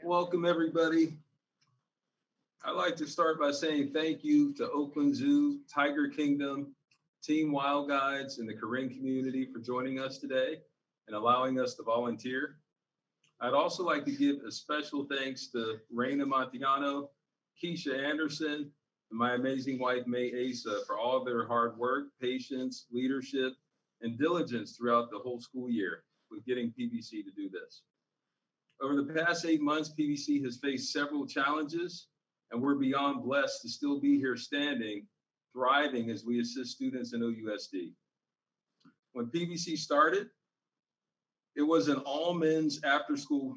Welcome, everybody. I'd like to start by saying thank you to Oakland Zoo, Tiger Kingdom, Team Wild Guides, and the Karen community for joining us today and allowing us to volunteer. I'd also like to give a special thanks to Raina Montiano, Keisha Anderson, and my amazing wife, May Asa, for all their hard work, patience, leadership, and diligence throughout the whole school year with getting PBC to do this. Over the past 8 months, PBC has faced several challenges, and we're beyond blessed to still be here standing, thriving as we assist students in OUSD. When PBC started, it was an all men's after school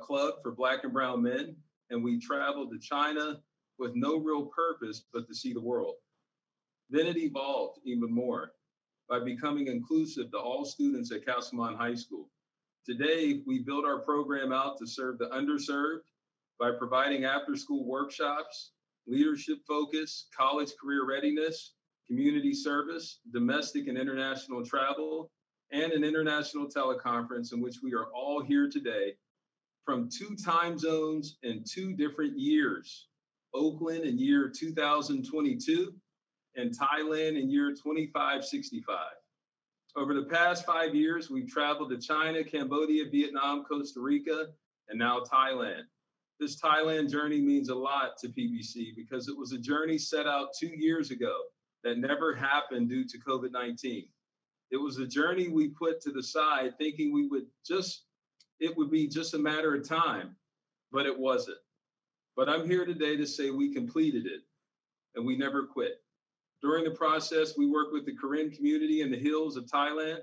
club for Black and brown men, and we traveled to China with no real purpose but to see the world. Then it evolved even more by becoming inclusive to all students at Castlemont High School. Today, we built our program out to serve the underserved by providing after-school workshops, leadership focus, college career readiness, community service, domestic and international travel, and an international teleconference in which we are all here today from 2 time zones in 2 different years, Oakland in year 2022 and Thailand in year 2565. Over the past 5 years, we've traveled to China, Cambodia, Vietnam, Costa Rica, and now Thailand. This Thailand journey means a lot to PBC because it was a journey set out 2 years ago that never happened due to COVID-19. It was a journey we put to the side thinking it would be just a matter of time, but it wasn't. But I'm here today to say we completed it and we never quit. During the process, we worked with the Karen community in the hills of Thailand.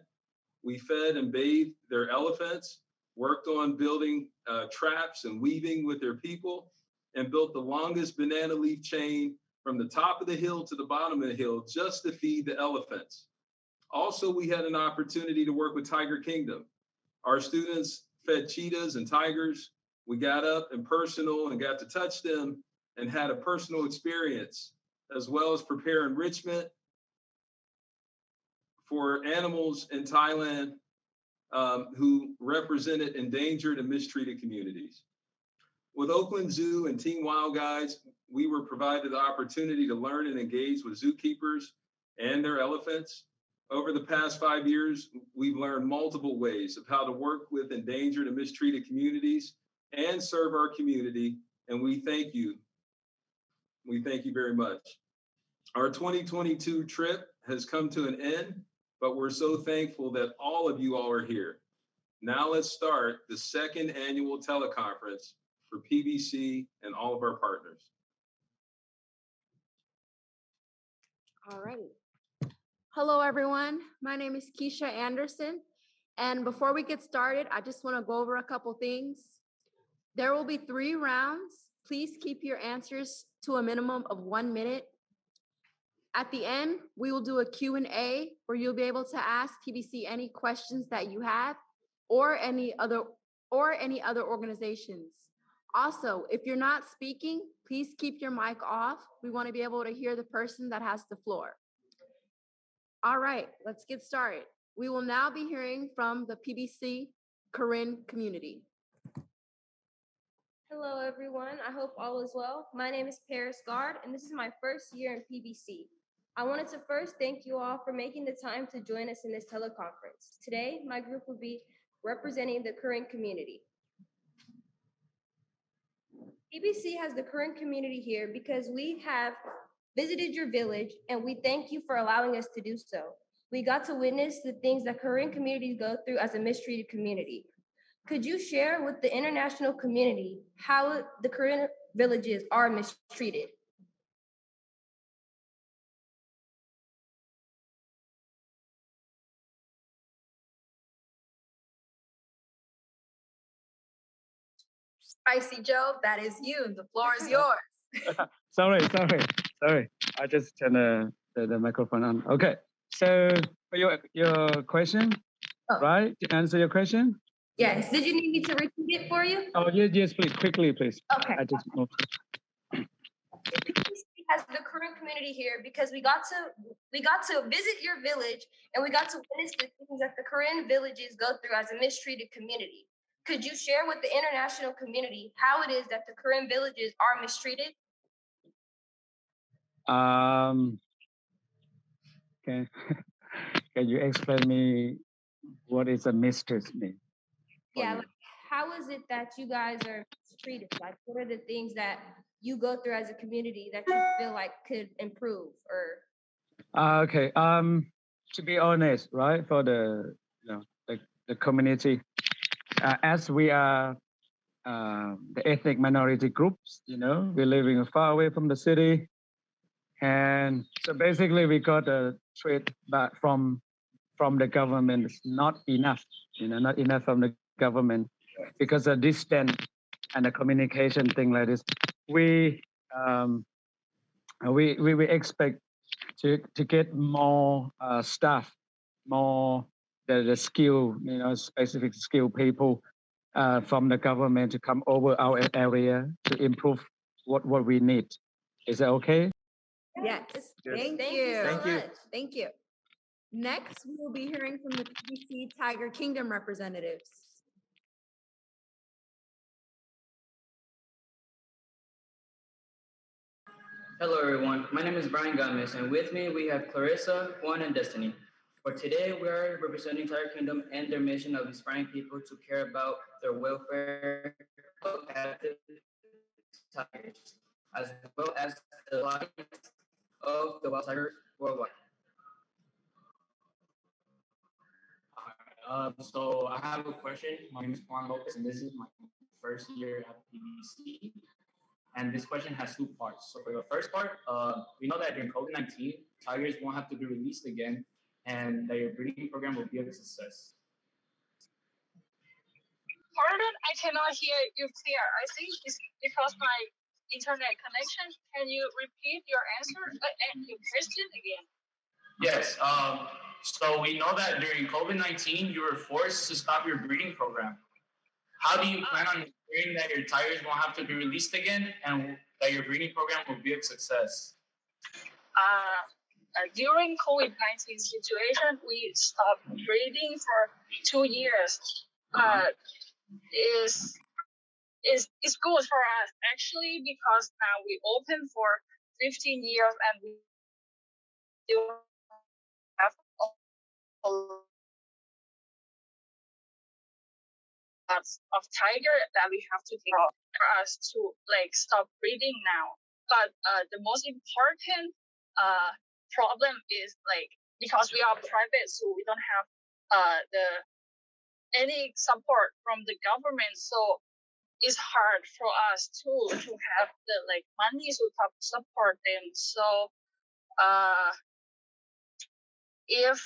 We fed and bathed their elephants, worked on building traps and weaving with their people, and built the longest banana leaf chain from the top of the hill to the bottom of the hill just to feed the elephants. Also, we had an opportunity to work with Tiger Kingdom. Our students fed cheetahs and tigers. We got up and personal and got to touch them and had a personal experience, as well as prepare enrichment for animals in Thailand who represented endangered and mistreated communities. With Oakland Zoo and Team Wild Guides, we were provided the opportunity to learn and engage with zookeepers and their elephants. Over the past 5 years, we've learned multiple ways of how to work with endangered and mistreated communities and serve our community, and we thank you. We thank you very much. Our 2022 trip has come to an end, but we're so thankful that all of you all are here. Now let's start the 2nd annual teleconference for PBC and all of our partners. All right. Hello, everyone. My name is Keisha Anderson. And before we get started, I just want to go over a couple things. There will be 3 rounds. Please keep your answers to a minimum of 1 minute. At the end, we will do a Q&A where you'll be able to ask PBC any questions that you have or any other organizations. Also, if you're not speaking, please keep your mic off. We want to be able to hear the person that has the floor. All right, let's get started. We will now be hearing from the PBC Karen community. Hello, everyone. I hope all is well. My name is Paris Gard, and this is my first year in PBC. I wanted to first thank you all for making the time to join us in this teleconference. Today, my group will be representing the Karen community. PBC has the Karen community here because we have visited your village, and we thank you for allowing us to do so. We got to witness the things that Karen communities go through as a mistreated community. Could you share with the international community how the Karen villages are mistreated? Spicy Joe, that is you. The floor is yours. Sorry. I just turned the microphone on. Okay. So for your question, right? To answer your question? Yes. Did you need me to repeat it for you? Oh, yes, please. Quickly, please. Okay. I just PBC has the Karen community here because we got to visit your village, and we got to witness the things that the Karen villages go through as a mistreated community. Could you share with the international community how it is that the Karen villages are mistreated? Can can you explain me what is a mistress mean? for Yeah, you? like how is it that you guys are mistreated? Like what are the things that you go through as a community that you feel like could improve or Okay. To be honest, right, for the the community, as we are the ethnic minority groups, we're living far away from the city, and so basically we got a treat back from the government. It's not enough, not enough from the government because the distance and the communication thing like this. We we expect to get more staff, more the skill, specific skill people from the government to come over our area to improve what we need. Is that okay? Yes. Yes. Thank you. Thank you. Thank you. Next, we will be hearing from the PBC Tiger Kingdom representatives. Hello everyone, my name is Brian Gomez and with me we have Clarissa, Juan, and Destiny. For today we are representing Tiger Kingdom and their mission of inspiring people to care about their welfare of captive tigers, as well as the lives of the wild tiger worldwide. So I have a question. My name is Juan Lopez, and this is my first year at PBC. And this question has two parts. So for the first part, we know that during COVID-19, tigers won't have to be released again, and that your breeding program will be a success. Pardon, I cannot hear you clear. I think it's because my internet connection. Can you repeat your answer and your question again? Yes. So we know that during COVID-19, you were forced to stop your breeding program. How do you plan on ensuring that your tigers won't have to be released again and that your breeding program will be a success? During COVID-19 situation, we stopped breeding for 2 years. It's good for us actually because now we open for 15 years and we still have lots of tiger that we have to take off for us to stop breeding now. But the most important problem is because we are private, so we don't have any support from the government. So it's hard for us to have the money to support them. So if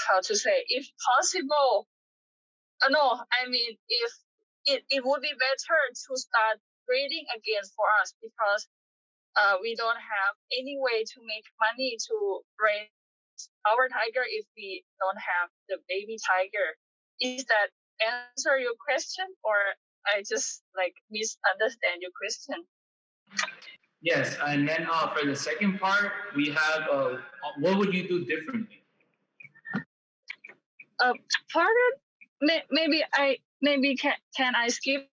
how to say, if possible, if it would be better to start breeding again for us because we don't have any way to make money to raise our tiger if we don't have the baby tiger. Is that answer your question, or I just misunderstand your question? Yes, and then for the second part, we have what would you do differently? Pardon? Maybe can I skip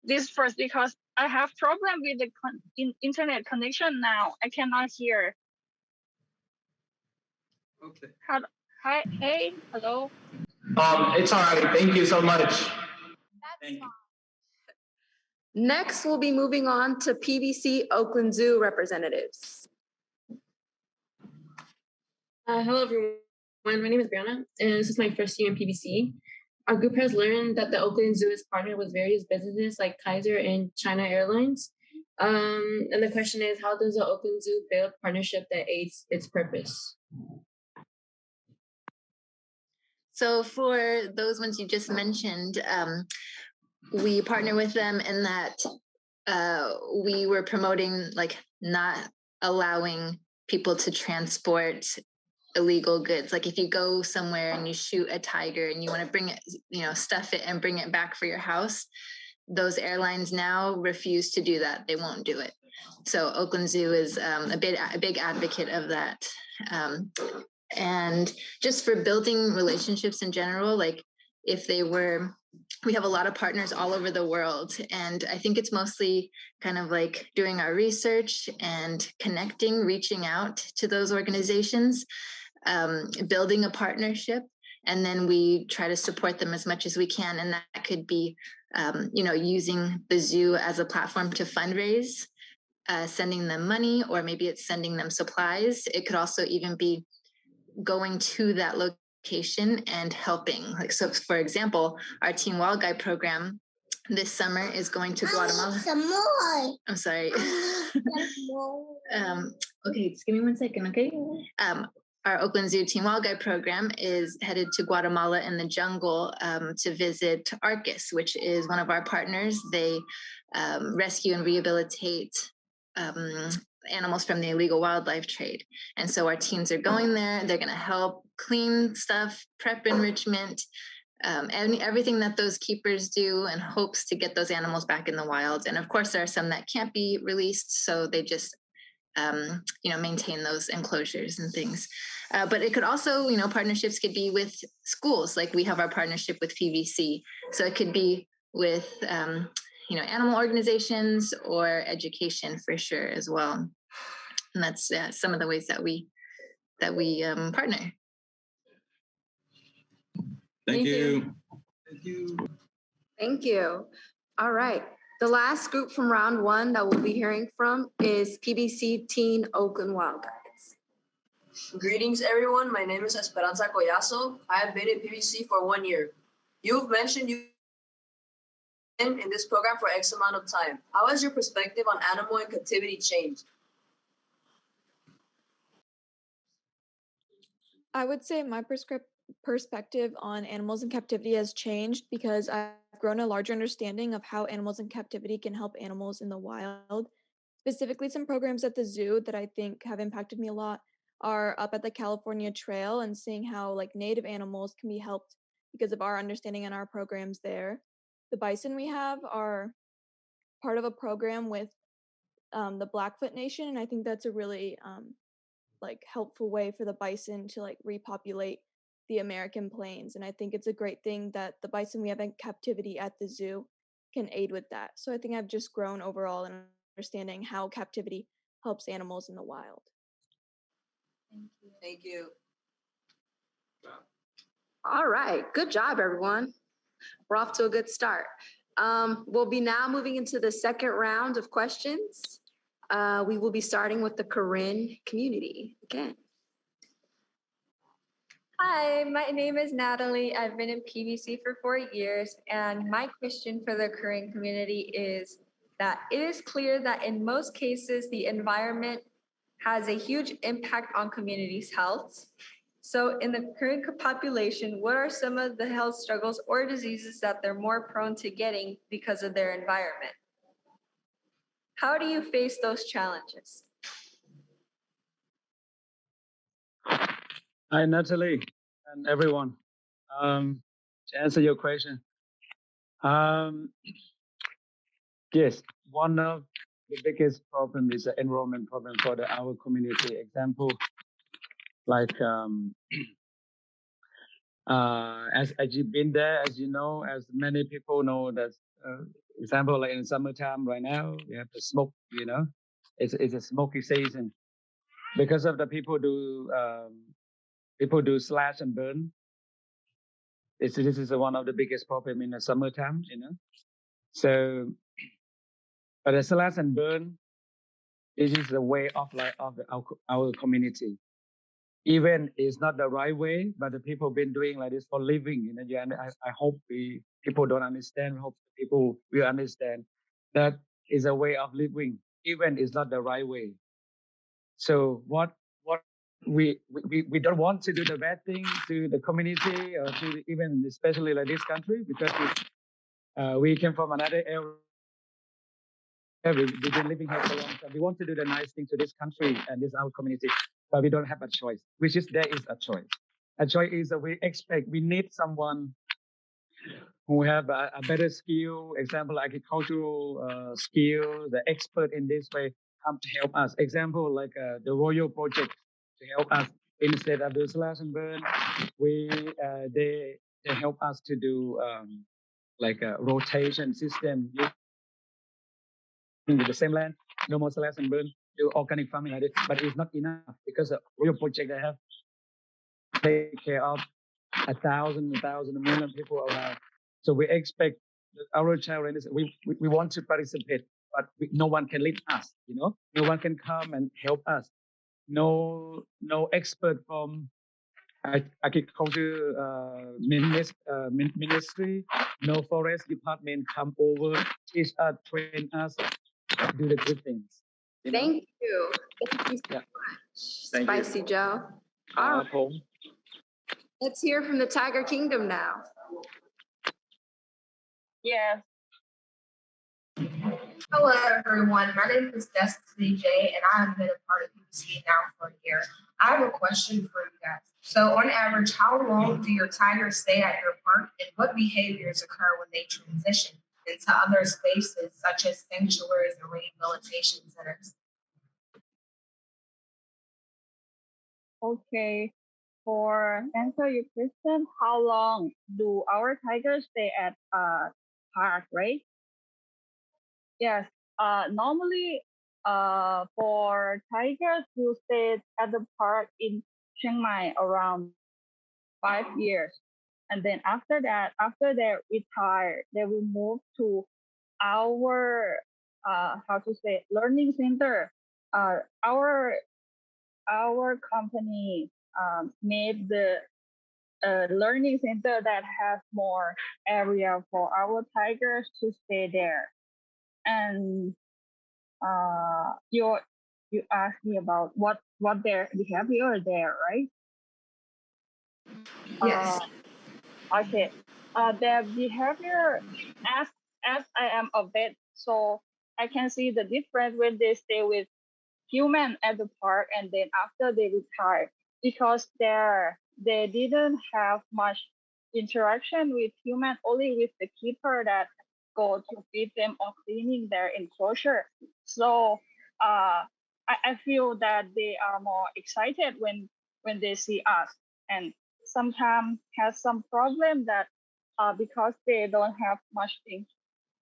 this first because I have problem with the internet connection now. I cannot hear. Okay. Hi, hey, hello. It's all right. Thank you so much. That's fine. Next, we'll be moving on to PBC Oakland Zoo representatives. Hello, everyone. My name is Brianna, and this is my first year in PBC. Our group has learned that the Oakland Zoo is partnered with various businesses like Kaiser and China Airlines. And the question is, how does the Oakland Zoo build partnership that aids its purpose? So for those ones you just mentioned, we partner with them in that we were promoting not allowing people to transport illegal goods. Like if you go somewhere and you shoot a tiger and you want to bring it, stuff it and bring it back for your house, those airlines now refuse to do that. They won't do it. So Oakland Zoo is a big advocate of that. And just for building relationships in general, if they were, we have a lot of partners all over the world. And I think it's mostly kind of like doing our research and connecting, reaching out to those organizations, building a partnership. And then we try to support them as much as we can. And that could be, using the zoo as a platform to fundraise, sending them money, or maybe it's sending them supplies. It could also even be going to that location and helping. Like, so for example, our Teen Wild Guide program this summer is going to Guatemala. Some more. I'm sorry. More. Okay, just give me 1 second, okay? Our Oakland Zoo Teen Wild Guide program is headed to Guatemala in the jungle to visit Arcus, which is one of our partners. They rescue and rehabilitate animals from the illegal wildlife trade. And so our teams are going there. They're going to help clean stuff, prep enrichment, and everything that those keepers do, and hopes to get those animals back in the wild. And of course, there are some that can't be released, so they just maintain those enclosures and things. But it could also, partnerships could be with schools. Like we have our partnership with PBC. So it could be with, animal organizations or education for sure as well. And that's some of the ways that we partner. Thank you. Thank you. Thank you. All right. The last group from round one that we'll be hearing from is PBC Teen Oakland Wild Guides. Greetings, everyone. My name is Esperanza Collazo. I have been at PBC for 1 year. You've mentioned you've been in this program for X amount of time. How has your perspective on animal in captivity changed? I would say my perspective on animals in captivity has changed because I've grown a larger understanding of how animals in captivity can help animals in the wild. Specifically, some programs at the zoo that I think have impacted me a lot are up at the California Trail, and seeing how native animals can be helped because of our understanding and our programs there. The bison we have are part of a program with the Blackfoot Nation, and I think that's a really helpful way for the bison to repopulate the American plains. And I think it's a great thing that the bison we have in captivity at the zoo can aid with that. So I think I've just grown overall in understanding how captivity helps animals in the wild. Thank you. All right. Good job, everyone. We're off to a good start. We'll be now moving into the second round of questions. We will be starting with the Karen community again. Hi, my name is Natalie. I've been in PBC for 4 years, and my question for the Korean community is that it is clear that in most cases, the environment has a huge impact on communities' health. So in the Korean population, what are some of the health struggles or diseases that they're more prone to getting because of their environment? How do you face those challenges? Hi, Natalie, and everyone. To answer your question, yes, one of the biggest problem is the enrollment problem for our community. Example, as you've been there, as you know, as many people know, that example, like in summertime right now, we have to smoke. It's a smoky season because of the people do slash and burn. This is one of the biggest problem in the summertime. So, but the slash and burn, this is the way of our community. Even it's not the right way, but the people been doing like this for living. And I hope people don't understand. I hope people will understand that is a way of living, even it's not the right way. So what we don't want to do the bad thing to the community or to even especially like this country, because we came from another area. We've been living here for a long time. We want to do the nice thing to this country and this our community, but we don't have a choice. There is a choice. A choice is that we need someone who have a better skill, example, agricultural skill, the expert in this way, come to help us. Example, like the Royal Project to help us instead of the slash and burn. they help us to do like a rotation system with the same land, no more slash and burn, do organic farming like this. But it's not enough because the real project they have take care of 1,000, a million people around. So we expect our challenge is we want to participate, but no one can lead us. No one can come and help us. No expert from agriculture ministry, no forest department come over, teach us, train us, do the good things. Thank you. Thank you so much, Thank you. Spicy Joe. All right. Let's hear from the Tiger Kingdom now. Yes. Hello, everyone. My name is Destiny J, and I have been a part of PBC now for a year. I have a question for you guys. So, on average, how long do your tigers stay at your park, and what behaviors occur when they transition into other spaces, such as sanctuaries and rehabilitation centers? Okay. For answer your question, how long do our tigers stay at park, right? Yes. Normally, for tigers, you stay at the park in Chiang Mai around 5 years, and then after that, after they retire, they will move to our learning center. Our company made the learning center that has more area for our tigers to stay there. And you asked me about what their behavior there, right? Yes. Okay. Their behavior, as I am a vet, so I can see the difference when they stay with human at the park and then after they retire, because they didn't have much interaction with human, only with the keeper that go to feed them or cleaning their enclosure. So I feel that they are more excited when they see us, and sometimes has some problem that because they don't have much things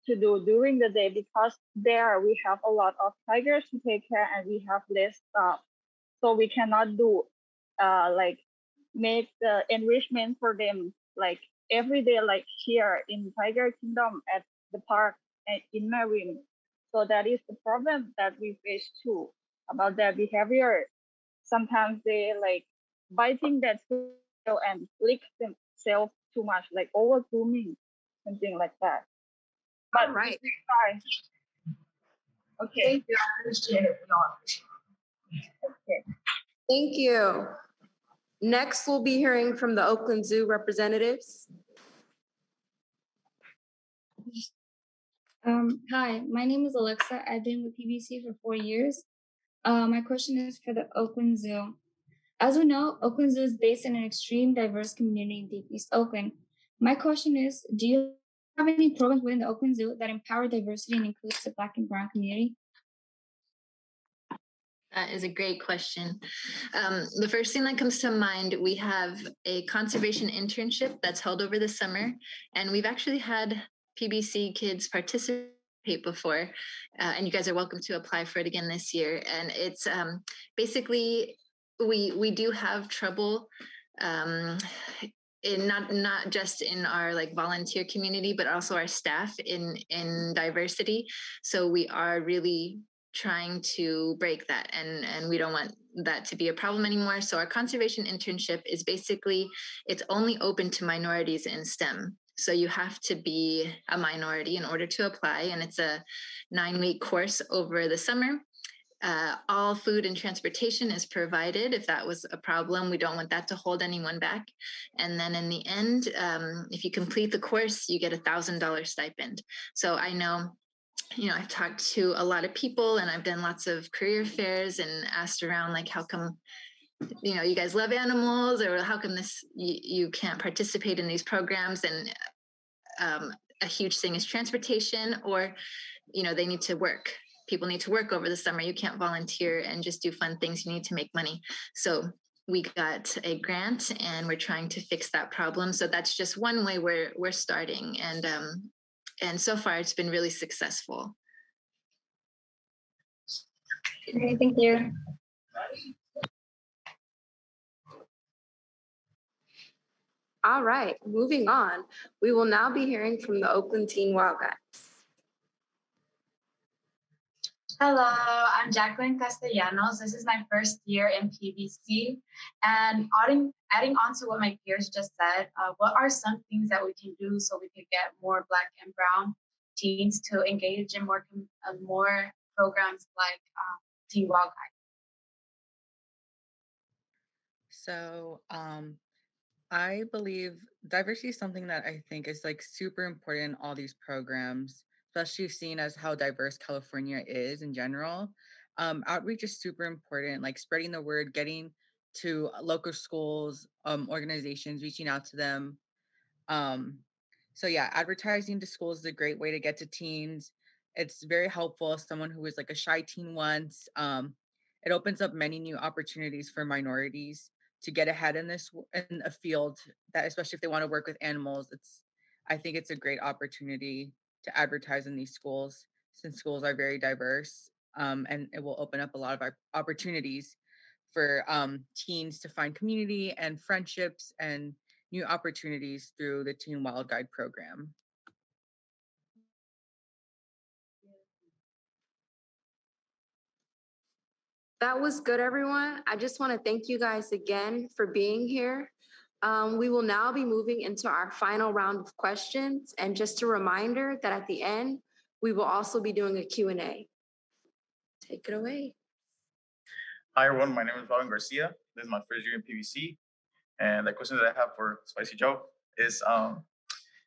to do during the day, because there we have a lot of tigers to take care and we have less staff, so we cannot do like make the enrichment for them like every day, like here in Tiger Kingdom at the park and in Marine. So that is the problem that we face too about their behavior. Sometimes they like biting their tail and lick themselves too much, like over grooming, something like that. But all right. Okay. Thank you. I appreciate it. We all appreciate it. Okay. Thank you. Next, we'll be hearing from the Oakland Zoo representatives. Hi, my name is Alexa. I've been with PBC for 4 years. My question is for the Oakland Zoo. As we know, Oakland Zoo is based in an extreme diverse community in Deep East Oakland. My question is, do you have any programs within the Oakland Zoo that empower diversity and includes the Black and Brown community? That is a great question. The first thing that comes to mind, we have a conservation internship that's held over the summer, and we've actually had PBC kids participate before, and you guys are welcome to apply for it again this year. And it's basically, we do have trouble in not just in our like volunteer community, but also our staff in diversity. So we are really trying to break that, and we don't want that to be a problem anymore. So our conservation internship is basically, it's only open to minorities in STEM. So you have to be a minority in order to apply, and it's a 9-week course over the summer. All food and transportation is provided. If that was a problem, we don't want that to hold anyone back. And then in the end, if you complete the course, you get $1,000 stipend. So I know, I've talked to a lot of people, and I've done lots of career fairs and asked around, like, how come, you guys love animals, or how come you can't participate in these programs? And a huge thing is transportation, or, they need to work. People need to work over the summer. You can't volunteer and just do fun things. You need to make money. So we got a grant and we're trying to fix that problem. So that's just one way we're starting. And so far it's been really successful. Okay, thank you. All right, moving on. We will now be hearing from the Oakland Teen Wild Guides. Hello, I'm Jacqueline Castellanos. This is my first year in PBC. And adding on to what my peers just said, what are some things that we can do so we can get more Black and Brown teens to engage in more programs like Teen Wild Guide? So I believe diversity is something that I think is like super important in all these programs, especially seeing as how diverse California is in general. Outreach is super important, like spreading the word, getting to local schools, organizations, reaching out to them. So yeah, advertising to schools is a great way to get to teens. It's very helpful as someone who was like a shy teen once. It opens up many new opportunities for minorities to get ahead in a field that, especially if they want to work with animals, I think it's a great opportunity to advertise in these schools, since schools are very diverse, and it will open up a lot of our opportunities for teens to find community and friendships and new opportunities through the Teen Wild Guide program. That was good, everyone. I just want to thank you guys again for being here. We will now be moving into our final round of questions. And just a reminder that at the end, we will also be doing a Q&A. Take it away. Hi, everyone. My name is Robin Garcia. This is my first year in PBC. And the question that I have for Spicy Joe is,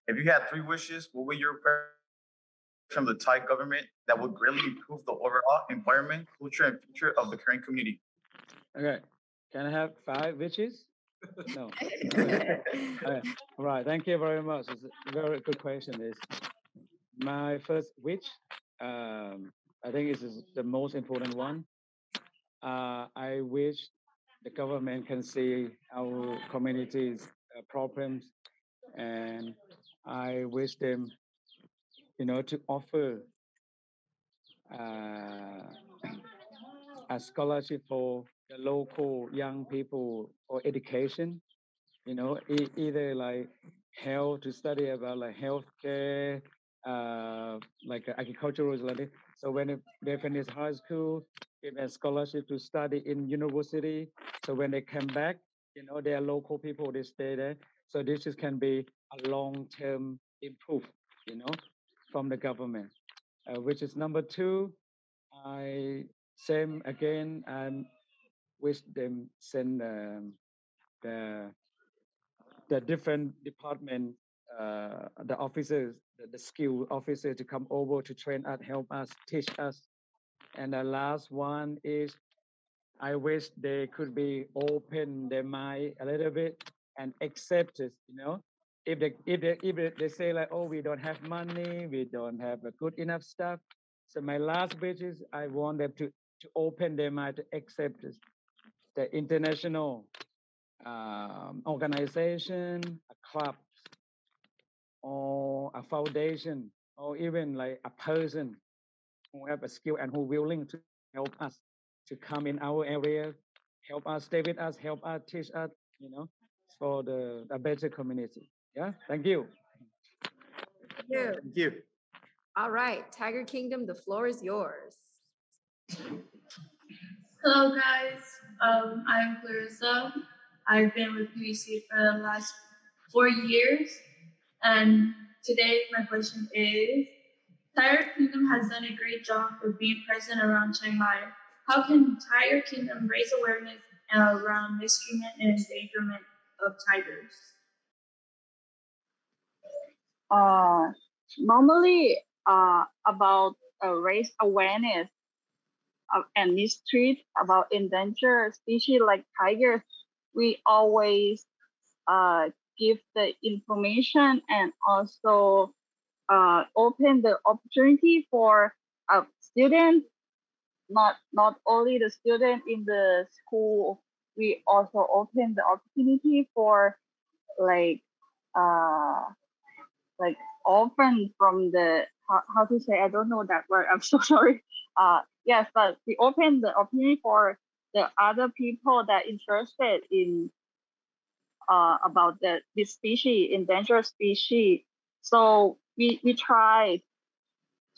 if you had 3 wishes, what would your request from the Thai government that would greatly improve the overall environment, culture, and future of the current community? Okay. Can I have 5 wishes? No. Okay. All right. Thank you very much. It's a very good question. Is my first wish. I think this is the most important one. I wish the government can see our community's problems, and I wish them, to offer a scholarship for the local young people or education, either like health, to study about like healthcare, like agricultural study. So when they finish high school, give a scholarship to study in university. So when they come back, they are local people, they stay there. So this can be a long-term improve, from the government. Which is number 2. I wish them send the different department, the officers, the skill officer to come over to train us, help us, teach us. And the last one is, I wish they could be open their mind a little bit and accept it, If they say like, oh, we don't have money, we don't have a good enough stuff. So my last wish is I want them to open their mind to accept this. The international organization, a club, or a foundation, or even like a person who have a skill and who willing to help us to come in our area, help us, stay with us, help us, teach us, for a better community. Yeah, thank you. Thank you. Thank you. All right, Tiger Kingdom, the floor is yours. Hello, guys. I'm Clarissa. I've been with PBC for the last 4 years. And today, my question is, Tiger Kingdom has done a great job of being present around Chiang Mai. How can Tiger Kingdom raise awareness around mistreatment and endangerment of tigers? Normally, about raise awareness and mistreat about endangered species like tigers, we always give the information and also open the opportunity for students, not only the student in the school we also open the opportunity for like often from the how to say, I don't know that word, I'm so sorry. Yes, but we open the opportunity for the other people that interested in about this species, endangered species. So we try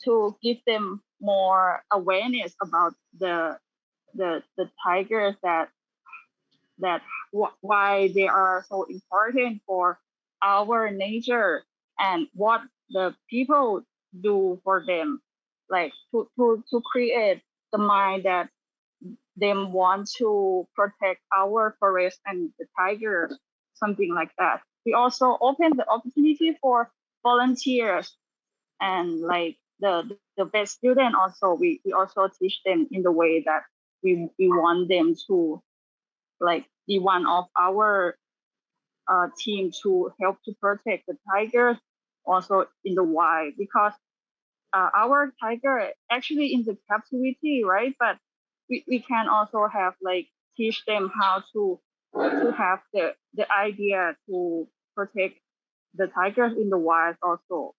to give them more awareness about the tigers, that why they are so important for our nature, and what the people do for them, like to create the mind that them want to protect our forest and the tiger, something like that. We also open the opportunity for volunteers, and like the best student also, we also teach them in the way that we want them to like be one of our team to help to protect the tigers also in the wild, because our tiger actually in the captivity, right? But we can also have like teach them how to have the idea to protect the tigers in the wild also.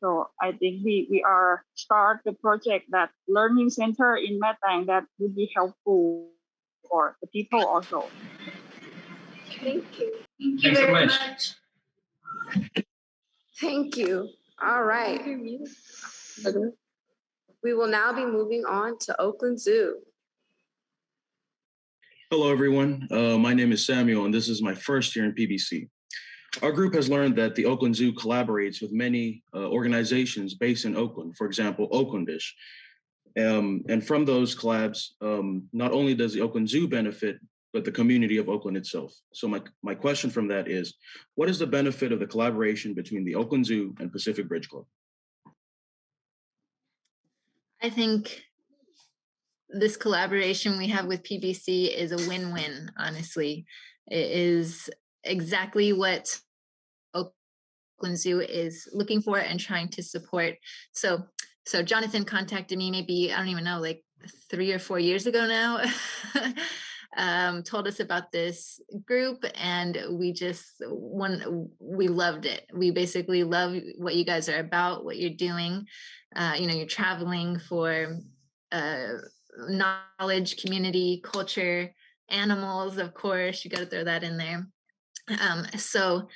So I think we are start the project, that learning center in Matang, that would be helpful for the people also. Thank you. Thank you very much. Thank you. All right. We will now be moving on to Oakland Zoo. Hello, everyone. My name is Samuel, and this is my first year in PBC. Our group has learned that the Oakland Zoo collaborates with many organizations based in Oakland, for example, Oaklandish. And from those collabs, not only does the Oakland Zoo benefit, but the community of Oakland itself. So my question from that is, what is the benefit of the collaboration between the Oakland Zoo and Pacific Bridge Club? I think this collaboration we have with PBC is a win-win, honestly. It is exactly what Oakland Zoo is looking for and trying to support. So Jonathan contacted me maybe, I don't even know, like 3 or 4 years ago now, told us about this group, and we loved it. We basically love what you guys are about, what you're doing. You're traveling for knowledge, community, culture, animals, of course, you got to throw that in there. So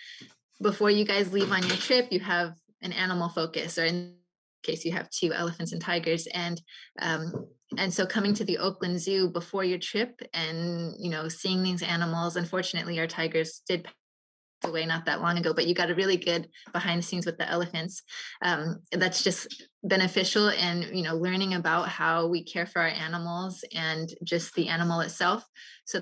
before you guys leave on your trip, you have an animal focus, or in case you have 2 elephants and tigers. And so coming to the Oakland Zoo before your trip and, seeing these animals, unfortunately, our tigers did pass away not that long ago, but you got a really good behind the scenes with the elephants. That's just beneficial, and learning about how we care for our animals and just the animal itself, so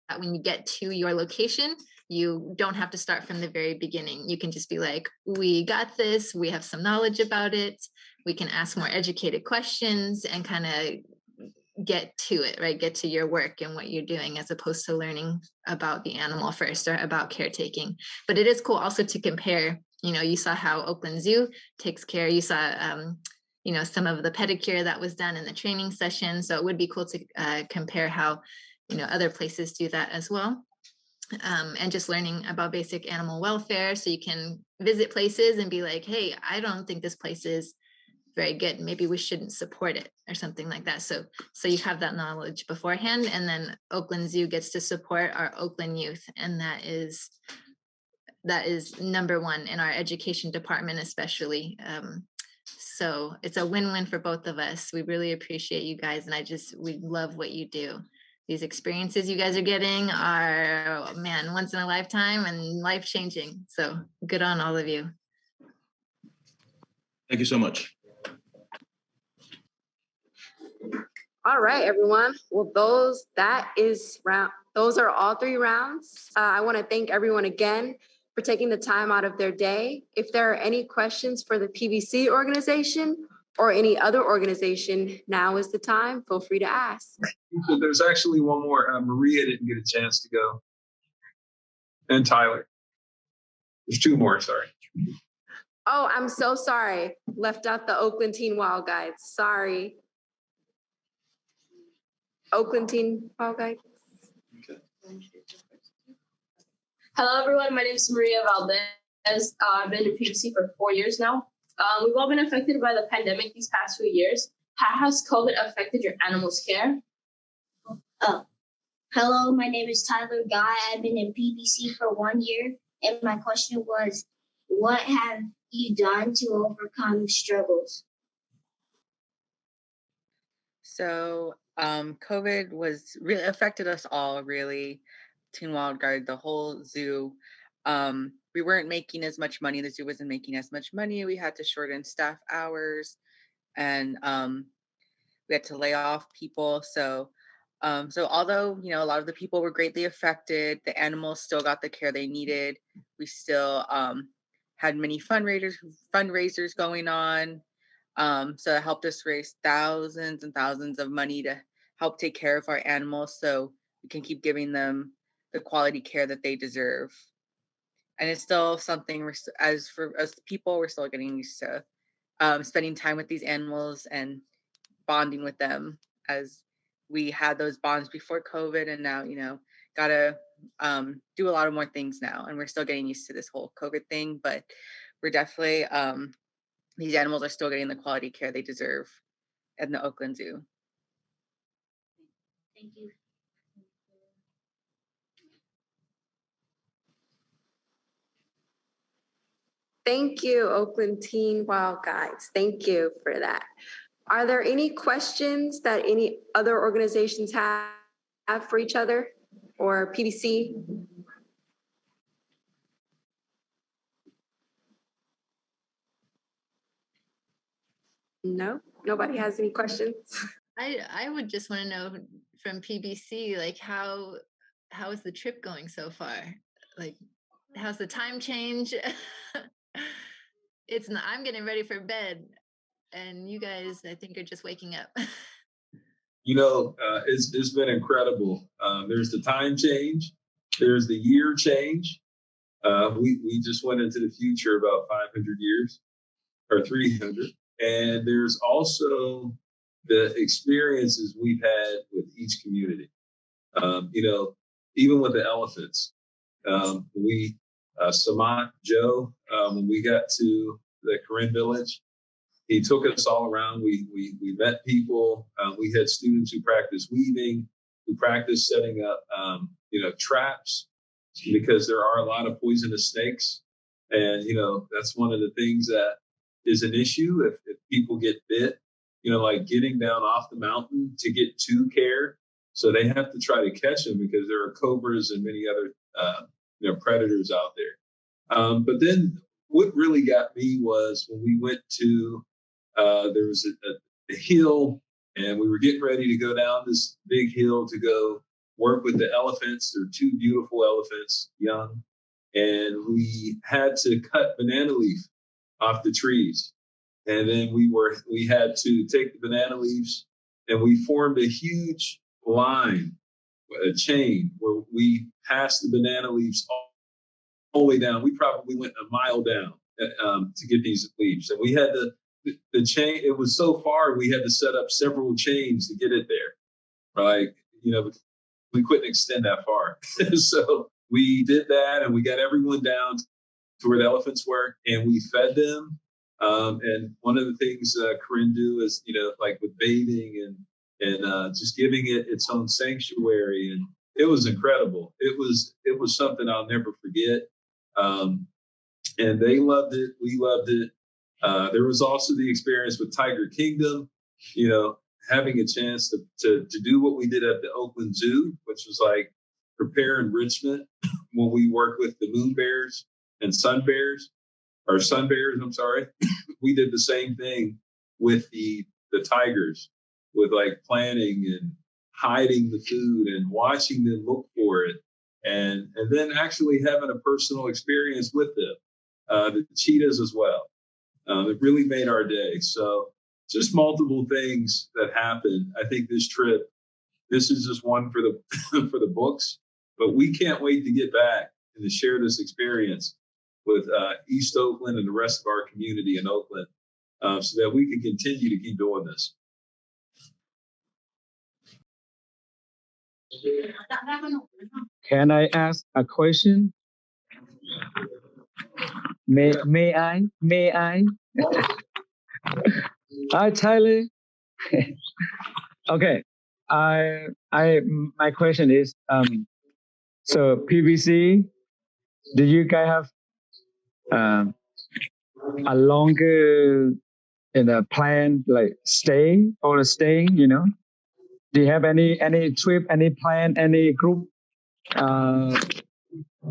that when you get to your location, you don't have to start from the very beginning. You can just be like, we got this, we have some knowledge about it, we can ask more educated questions and kind of get to it, right? Get to your work and what you're doing, as opposed to learning about the animal first, or about caretaking. But it is cool also to compare. You saw how Oakland Zoo takes care. You saw, some of the pedicure that was done in the training session. So it would be cool to compare how, other places do that as well. And just learning about basic animal welfare, so you can visit places and be like, hey, I don't think this place is very good, maybe we shouldn't support it, or something like that. So you have that knowledge beforehand, and then Oakland Zoo gets to support our Oakland youth, and that is number one in our education department, especially. So it's a win-win for both of us. We really appreciate you guys, and we love what you do. These experiences you guys are getting are, man, once in a lifetime and life-changing. So good on all of you. Thank you so much. All right, everyone. Well, those are all 3 rounds. I want to thank everyone again for taking the time out of their day. If there are any questions for the PBC organization or any other organization, now is the time. Feel free to ask. There's actually one more. Maria didn't get a chance to go. And Tyler. There's 2 more, sorry. Oh, I'm so sorry. Left out the Oakland Teen Wild Guides. Sorry. Oakland Teen Wild Guides. Okay. Hello, everyone. My name is Maria Valdez. I've been in PBC for 4 years now. We've all been affected by the pandemic these past few years. How has COVID affected your animals' care? Oh, hello, my name is Tyler Guy. I've been in PBC for 1 year, and my question was, what have you done to overcome struggles? So COVID was really affected us all, really. Teen Wild Guard, the whole zoo. We weren't making as much money. The zoo wasn't making as much money. We had to shorten staff hours, and we had to lay off people. So although a lot of the people were greatly affected, the animals still got the care they needed. We still had many fundraisers going on. So it helped us raise thousands and thousands of money to help take care of our animals, so we can keep giving them the quality care that they deserve. And it's still something as people, we're still getting used to spending time with these animals and bonding with them, as we had those bonds before COVID, and now gotta do a lot of more things now, and we're still getting used to this whole COVID thing, but we're definitely these animals are still getting the quality care they deserve at the Oakland Zoo. Thank you. Thank you, Oakland Teen Wild Guides. Thank you for that. Are there any questions that any other organizations have for each other or PBC? No, nobody has any questions. I would just want to know from PBC, like how is the trip going so far? Like, how's the time change? I'm getting ready for bed, and you guys, I think, are just waking up. It's been incredible. There's the time change. There's the year change. We just went into the future about 500 years or 300. And there's also the experiences we've had with each community. Even with the elephants, Samat Joe, when we got to the Karen village, he took us all around. We met people. We had students who practiced weaving, who practiced setting up, traps, because there are a lot of poisonous snakes. And, that's one of the things that is an issue if people get bit, like getting down off the mountain to get to care. So they have to try to catch them because there are cobras and many other, predators out there. But then what really got me was when we went to, there was a hill, and we were getting ready to go down this big hill to go work with the elephants. They're two beautiful elephants, young. And we had to cut banana leaf off the trees. And then we had to take the banana leaves, and we formed a huge line, a chain, where we passed the banana leaves all the way down. We probably went a mile down to get these leaves. And we had the chain, it was so far, we had to set up several chains to get it there. Like, we couldn't extend that far. So we did that, and we got everyone down to where the elephants were, and we fed them. And one of the things Corinne do is, like with bathing and just giving it its own sanctuary. And it was incredible. It was something I'll never forget. And they loved it. We loved it. There was also the experience with Tiger Kingdom, having a chance to do what we did at the Oakland Zoo, which was like prepare enrichment when we worked with the moon bears and sun bears. I'm sorry. We did the same thing with the tigers, with like planning and hiding the food and watching them look for it. And then actually having a personal experience with them, the cheetahs as well. It really made our day. So just multiple things that happened. I think this trip, this is just one for the for the books, but we can't wait to get back and to share this experience with East Oakland and the rest of our community in Oakland, so that we can continue to keep doing this. Can I ask a question? May I? May I? Hi, Tyler. Okay. My question is, so PBC, do you guys have a longer plan, like staying? Do you have any trip, any plan, any group?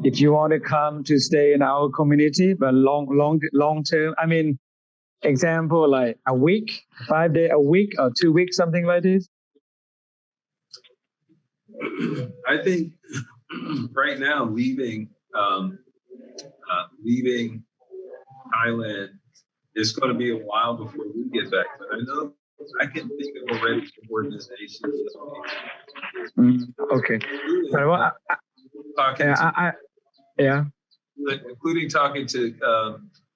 If you want to come to stay in our community, but long term, I mean, example like a week, 5 day a week, or 2 weeks, something like this. I think right now leaving Thailand, it's going to be a while before we get back. But I know I can think of already some organizations. Okay. But what, including talking to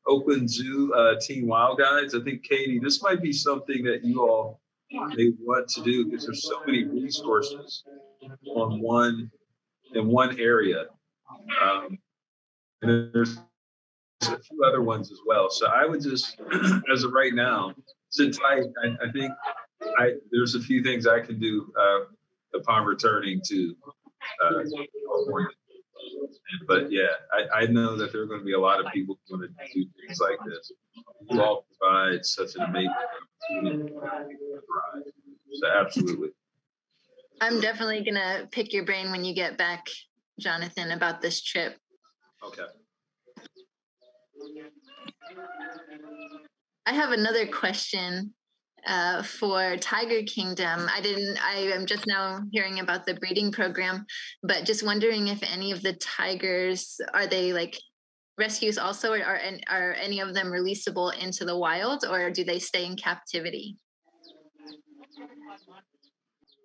Oakland Zoo Teen Wild Guides. I think, Katie, this might be something that you all may want to do because there's so many resources in one area. And there's a few other ones as well. So I would just, as of right now, since I think there's a few things I can do upon returning to California. But yeah, I know that there are going to be a lot of people who want to do things like this. You all provide such an amazing opportunity to thrive. So absolutely. I'm definitely gonna pick your brain when you get back, Jonathan, about this trip. Okay. I have another question for Tiger Kingdom. I am just now hearing about the breeding program, but just wondering if any of the tigers, are they like rescues also, or are any of them releasable into the wild, or do they stay in captivity?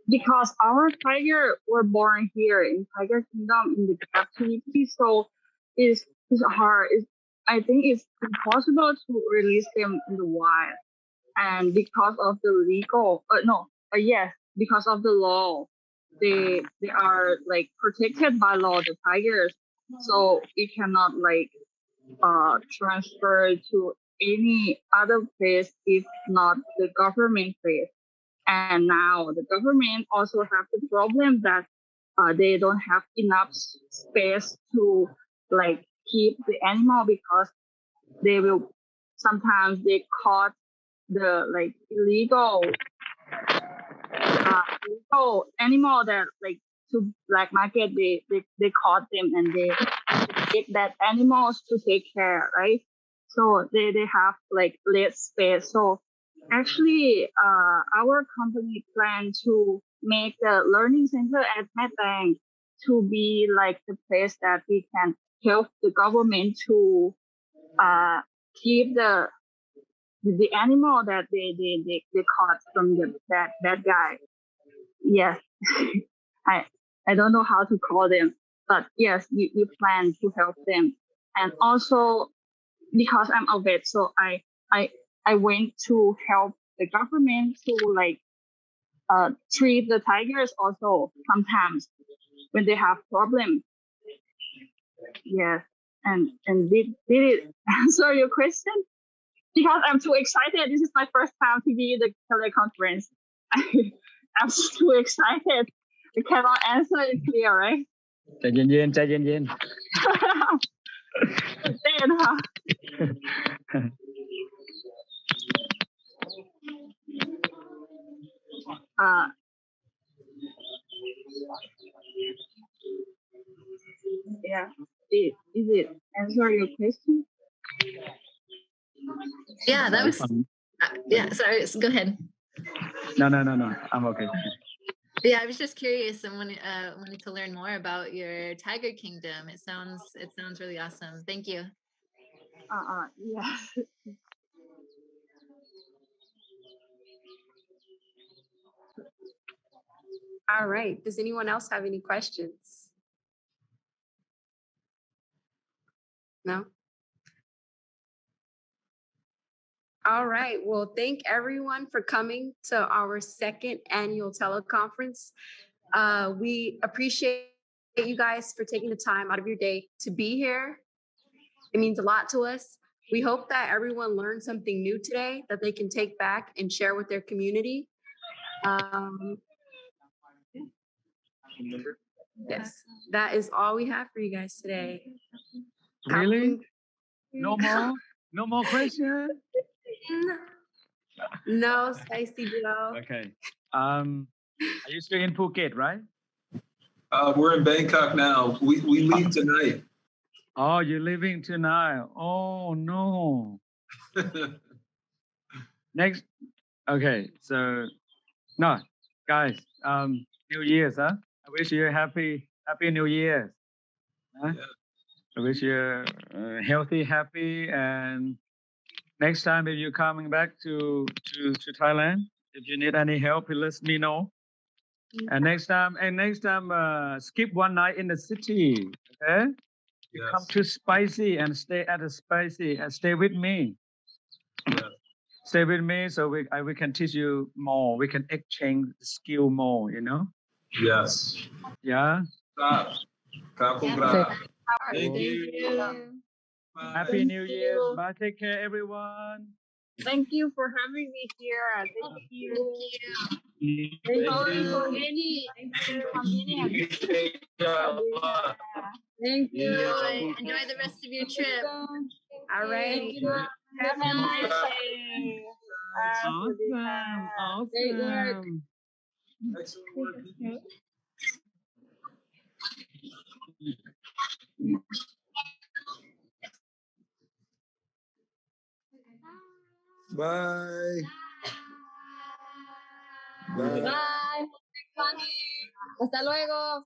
Because our tiger were born here in Tiger Kingdom in the captivity, so it's hard. I think it's impossible to release them in the wild, and because of the because of the law, they are like protected by law, the tigers, so it cannot like transfer to any other place if not the government place. And now the government also have the problem that they don't have enough space to like keep the animal, because they will sometimes they caught the like illegal animal that like to black market. They caught them and they take that animals to take care, right? So they have like less space. So actually, our company planned to make the learning center at Medbang to be like the place that we can help the government to keep the animal that they caught from that guy. Yes, I don't know how to call them, but yes, you plan to help them, and also because I'm a vet, so I went to help the government to like treat the tigers also sometimes when they have problems. Yes, and did it answer your question? Because I'm too excited. This is my first time to be in the teleconference. I'm too excited. I cannot answer it clear, right? ใจเย็นๆใจเย็น เต้นค่ะ yeah. Is it answer your question? Yeah, that was. Yeah, sorry. Go ahead. No. I'm okay. Yeah, I was just curious and wanted to learn more about your Tiger Kingdom. It sounds really awesome. Thank you. Yeah. All right. Does anyone else have any questions? No? All right. Well, thank everyone for coming to our second annual teleconference. We appreciate you guys for taking the time out of your day to be here. It means a lot to us. We hope that everyone learned something new today that they can take back and share with their community. Yes, that is all we have for you guys today. Really? No more? No more questions? No, Spicy Joe. Okay. Are you still in Phuket, right? We're in Bangkok now. We leave tonight. Oh, you're leaving tonight. Oh no. Next. Okay, so no, guys. New Year's, huh? I wish you a happy New Year. Huh? Yeah. I wish you healthy, happy, and next time if you're coming back to Thailand, if you need any help, let me know. And next time, skip one night in the city. Okay? You come to Spicy and stay at the Spicy and stay with me. Yeah. Stay with me so we can teach you more. We can exchange skill more, you know? Yes. Yeah. Stop. Thank you. Happy New Year. Bye. Take care, everyone. Thank you for having me here. Thank you. Sorry for any inconvenience. Thank you. Enjoy the rest of your trip. All right. Have a nice day. Awesome. Great work. Excellent work. Bye. Bye. Hasta luego.